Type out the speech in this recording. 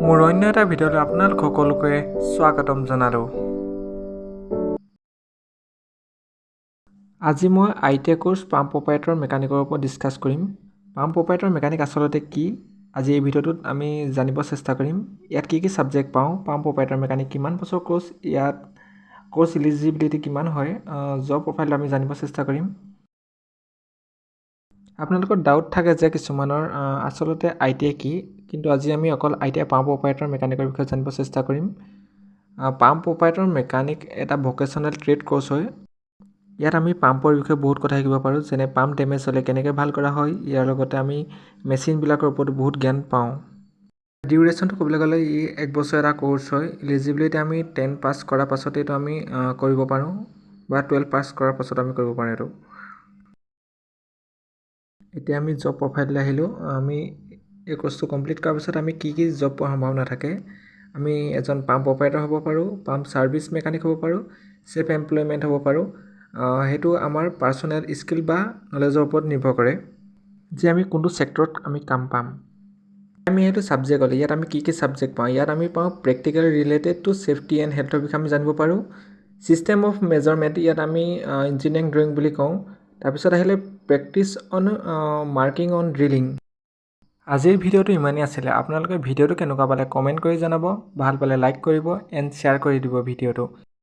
মোৰ অন্য এটা ভিডিঅ'লৈ আপোনালোক সকলোকে স্বাগতম জনালোঁ। আজি মই ITI কোৰ্ছ পাম্প অপাৰেটৰ মেকানিকৰ ওপৰত ডিছকাছ কৰিম। পাম্প অপাৰেটৰ মেকানিক আচলতে কি? আজি এই ভিডিঅ'টোত আমি জানিব চেষ্টা কৰিম। ইয়াত কি ছাবজেক্ট পাওঁ, পাম্প অপাৰেটৰ মেকানিক কিমান বছৰ কোৰ্ছ, ইয়াত কোৰ্ছ ইলিজিবিলিটি কিমান হয়, জব প্ৰফাইলটো আমি জানিব চেষ্টা কৰিম। আপোনালোকৰ ডাউট থাকে যে কিছুমানৰ আচলতে ITI কি, কিন্তু আজি আমি অকল ITI পাম্প অপাৰেটৰ মেকানিকৰ বিষয়ে জানিব চেষ্টা কৰিম। পাম্প অপাৰেটৰ মেকানিক এটা ভকেশ্যনেল ট্ৰেড কোৰ্ছ হয়। ইয়াত আমি পাম্পৰ বিষয়ে বহুত কথা শিকিব পাৰোঁ, যেনে পাম্প ডেমেজ হ'লে কেনেকৈ ভাল কৰা হয়। ইয়াৰ লগতে আমি মেচিনবিলাকৰ ওপৰতো বহুত জ্ঞান পাওঁ। ডিউৰেশ্যনটো ক'বলৈ গ'লে ই 1 বছৰ এটা কোৰ্ছ হয়। ইলিজিবিলিটি আমি 10 পাছ কৰাৰ পাছতে এইটো আমি কৰিব পাৰোঁ, বা 12 পাছ কৰাৰ পাছত আমি কৰিব পাৰোঁ এইটো। এতিয়া আমি জব প্ৰফাইললৈ আহিলোঁ। আমি এই কোৰ্ছটো কমপ্লিট কৰাৰ পিছত আমি কি জব পোৱাৰ সম্ভাৱনা থাকে। আমি এজন পাম্প অপাৰেটৰ হ'ব পাৰোঁ, পাম্প ছাৰ্ভিচ মেকানিক হ'ব পাৰোঁ, ছেল্ফ এমপ্লয়মেণ্ট হ'ব পাৰোঁ। সেইটো আমাৰ পাৰ্চনেল স্কিল বা নলেজৰ ওপৰত নিৰ্ভৰ কৰে যে আমি কোনটো ছেক্টৰত আমি কাম পাম। আমি সেইটো ছাবজেক্ট হ'লে ইয়াত আমি কি ছাবজেক্ট পাওঁ। ইয়াত আমি পাওঁ practical related to safety and হেল্থৰ বিষয়ে আমি জানিব পাৰোঁ। ছিষ্টেম অফ মেজাৰমেণ্ট ইয়াত আমি ইঞ্জিনিয়াৰিং ড্ৰয়িং বুলি কওঁ। তাৰপিছত আহিলে practice on marking on drilling. আজিৰ ভিডিঅ'টো ইমানেই আছিলে। আপোনালোকে ভিডিঅ'টো কেনেকুৱা পালে কমেণ্ট কৰি জনাব। ভাল পালে লাইক কৰিব এণ্ড শ্বেয়াৰ কৰি দিব ভিডিঅ'টো।